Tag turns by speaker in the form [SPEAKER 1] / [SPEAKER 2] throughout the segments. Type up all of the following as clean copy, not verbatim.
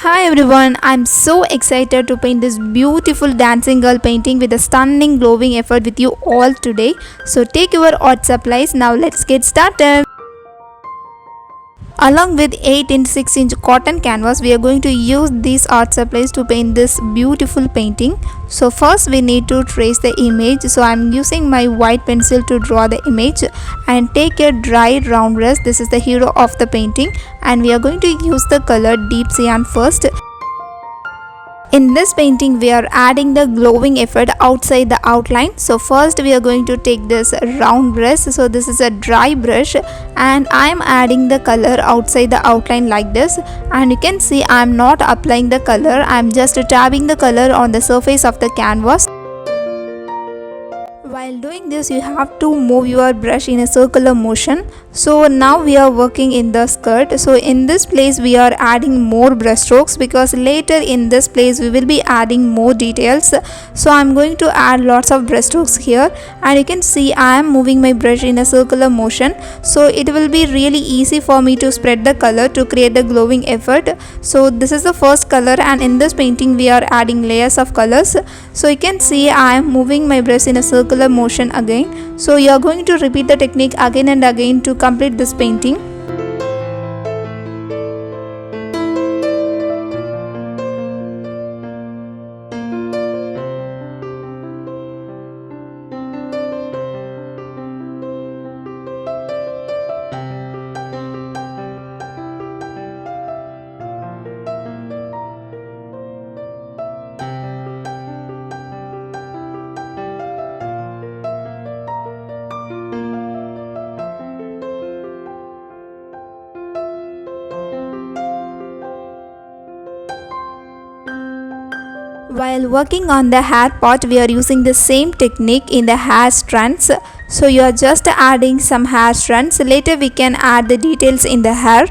[SPEAKER 1] Hi everyone, I'm so excited to paint this beautiful dancing girl painting with a stunning glowing effort with you all today. So take your art supplies, now let's get started. Along with 8 inch 6 inch cotton canvas, we are going to use these art supplies to paint this beautiful painting. So first we need to trace the image. So I'm using my white pencil to draw the image and take a dry round brush. This is the hero of the painting and we are going to use the color deep cyan first. In this painting we are adding the glowing effect outside the outline. So first we are going to take this round brush. So this is a dry brush and I am adding the color outside the outline like this, and you can see I am not applying the color, I am just dabbing the color on the surface of the canvas. While doing this you have to move your brush in a circular motion. So now we are working in the skirt. So in this place we are adding more brush strokes because later in this place we will be adding more details. So I'm going to add lots of brush strokes here, and you can see I am moving my brush in a circular motion. So it will be really easy for me to spread the color to create the glowing effect. So this is the first color, and in this painting we are adding layers of colors. So you can see I am moving my brush in a circular motion again. So you are going to repeat the technique again and again to complete this painting. While working on the hair part, we are using the same technique in the hair strands. So you are just adding some hair strands. Later we can add the details in the hair.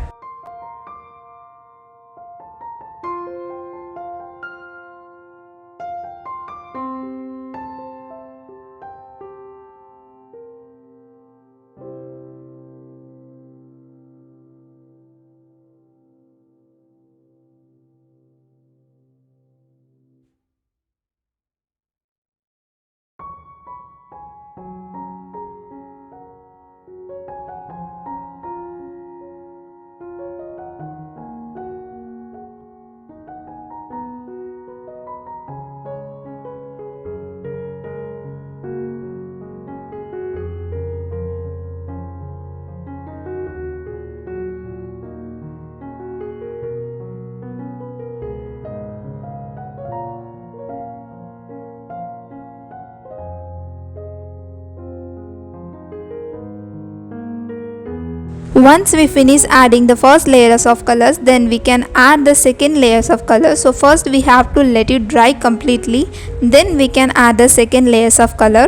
[SPEAKER 1] Once we finish adding the first layers of colors, then we can add the second layers of colors. So first we have to let it dry completely, then we can add the second layers of color.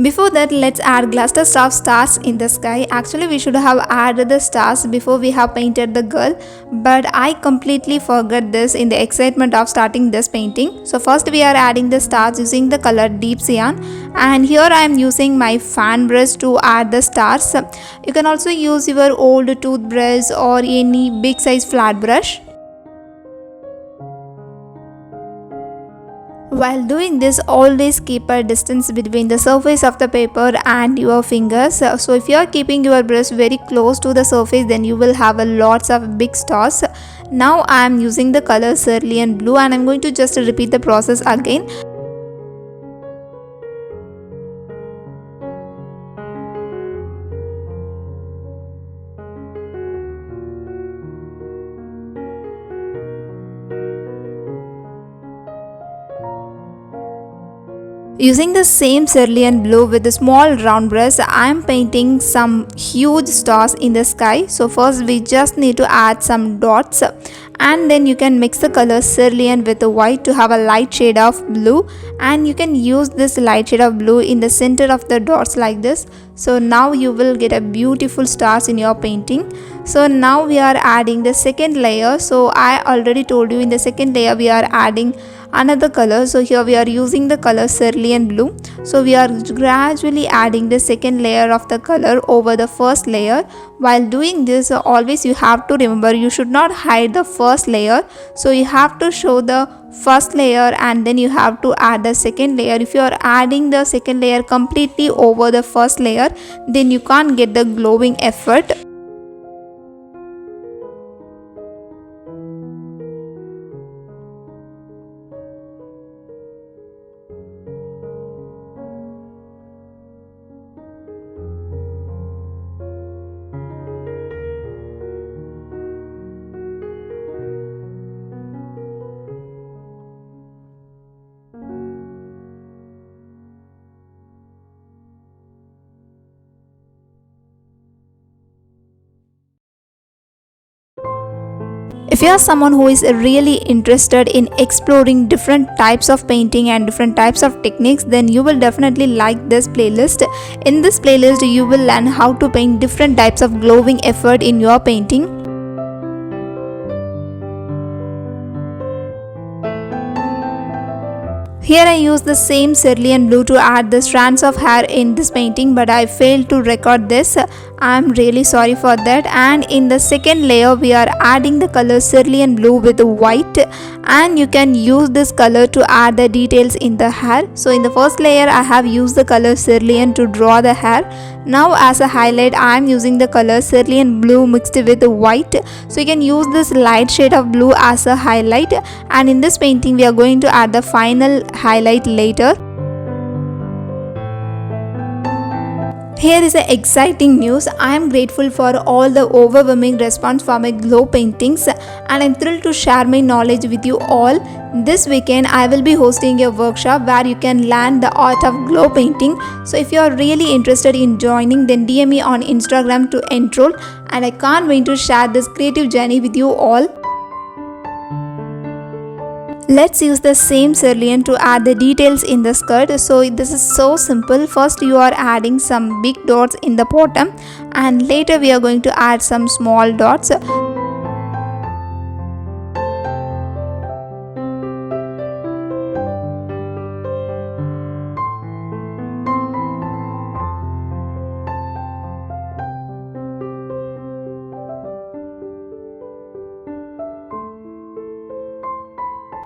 [SPEAKER 1] Before that, let's add clusters of stars in the sky. Actually we should have added the stars before we have painted the girl, but I completely forgot this in the excitement of starting this painting. So first we are adding the stars using the color deep cyan, and here I am using my fan brush to add the stars. You can also use your old toothbrush or any big size flat brush. While doing this, always keep a distance between the surface of the paper and your fingers. So if you are keeping your brush very close to the surface, then you will have a lots of big stars. Now I am using the color cerulean blue, and I am going to just repeat the process again. Using the same cerulean blue with a small round brush, I am painting some huge stars in the sky. So first we just need to add some dots, and then you can mix the color cerulean with the white to have a light shade of blue, and you can use this light shade of blue in the center of the dots like this. So now you will get a beautiful stars in your painting. So now we are adding the second layer. So I already told you in the second layer we are adding another color. So here we are using the color cerulean blue. So we are gradually adding the second layer of the color over the first layer. While doing this, always you have to remember you should not hide the first layer. So you have to show the first layer and then you have to add the second layer. If you are adding the second layer completely over the first layer, then you can't get the glowing effect. If you are someone who is really interested in exploring different types of painting and different types of techniques, then you will definitely like this playlist. In this playlist, you will learn how to paint different types of glowing effort in your painting. Here I use the same cerulean blue to add the strands of hair in this painting, but I failed to record this. I am really sorry for that. And in the second layer we are adding the color cerulean blue with white, and you can use this color to add the details in the hair. So in the first layer I have used the color cerulean to draw the hair. Now as a highlight I am using the color cerulean blue mixed with white. So you can use this light shade of blue as a highlight, and in this painting we are going to add the final highlight later. Here is a exciting news. I am grateful for all the overwhelming response for my glow paintings, and I'm thrilled to share my knowledge with you all. This weekend I will be hosting a workshop where you can learn the art of glow painting. So if you are really interested in joining, then DM me on Instagram to enroll, and I can't wait to share this creative journey with you all. Let's use the same cerulean to add the details in the skirt. So this is so simple. First you are adding some big dots in the bottom, and later we are going to add some small dots.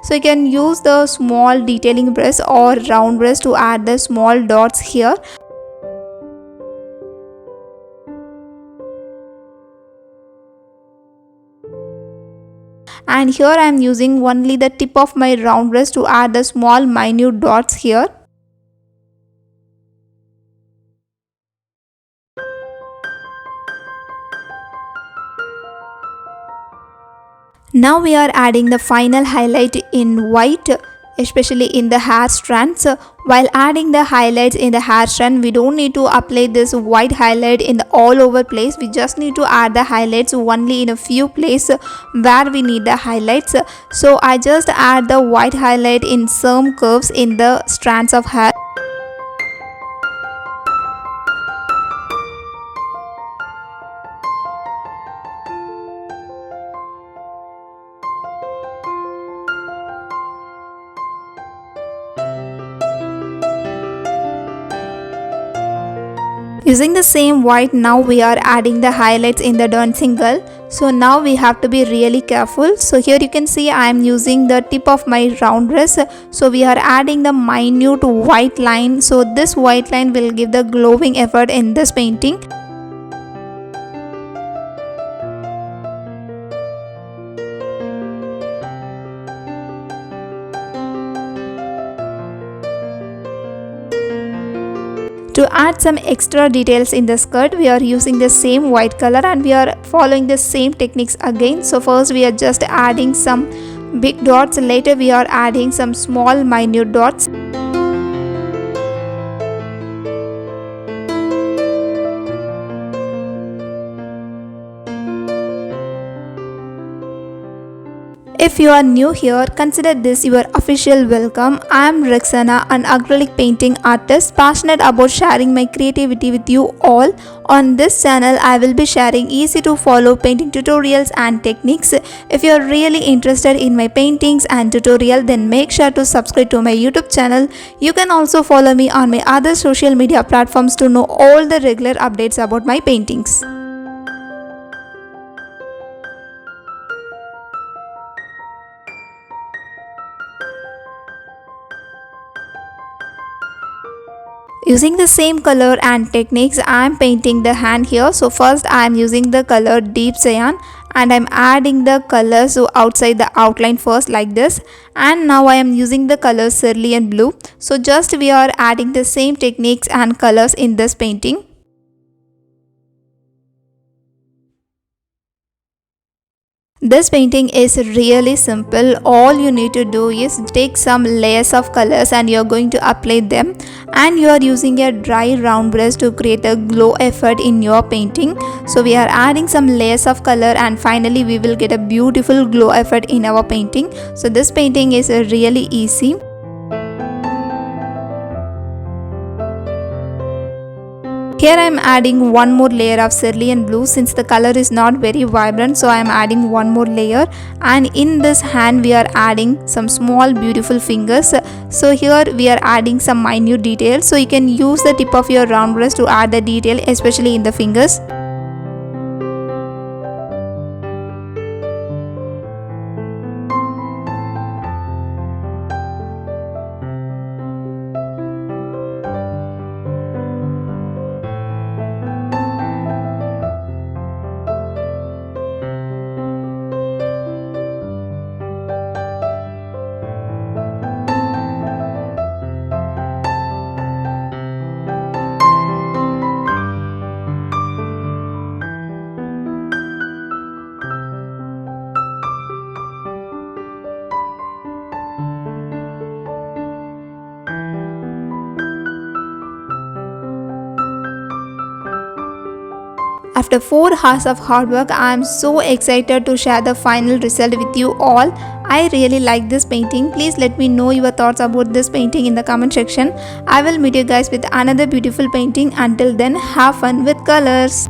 [SPEAKER 1] So you can use the small detailing brush or round brush to add the small dots here. And here I am using only the tip of my round brush to add the small minute dots here. Now we are adding the final highlight in white, especially in the hair strands. While adding the highlights in the hair strand, we don't need to apply this white highlight in the all over place. We just need to add the highlights only in a few places where we need the highlights. So I just add the white highlight in some curves in the strands of hair. Using the same white, now we are adding the highlights in the dancing girl. So now we have to be really careful. So here you can see I am using the tip of my round brush. So we are adding the minute white line. So this white line will give the glowing effect in this painting. To add some extra details in the skirt, we are using the same white color and we are following the same techniques again. So first we are just adding some big dots, later we are adding some small minute dots. If you are new here, consider this your official welcome. I am Rexana, an acrylic painting artist passionate about sharing my creativity with you all. On this channel, I will be sharing easy to follow painting tutorials and techniques. If you are really interested in my paintings and tutorial, then make sure to subscribe to my YouTube channel. You can also follow me on my other social media platforms to know all the regular updates about my paintings. Using the same color and techniques, I am painting the hand here. So first I am using the color deep cyan and I am adding the colors outside the outline first like this, and now I am using the color cerulean blue. So just we are adding the same techniques and colors in this painting. This painting is really simple. All you need to do is take some layers of colors and you are going to apply them, and you are using a dry round brush to create a glow effect in your painting. So we are adding some layers of color and finally we will get a beautiful glow effect in our painting. So this painting is really easy. Here I am adding one more layer of cerulean blue since the color is not very vibrant, so I am adding one more layer, and in this hand we are adding some small beautiful fingers. So here we are adding some minute details, so you can use the tip of your round brush to add the detail, especially in the fingers. After 4 hours of hard work, I am so excited to share the final result with you all. I really like this painting. Please let me know your thoughts about this painting in the comment section. I will meet you guys with another beautiful painting. Until then, have fun with colors.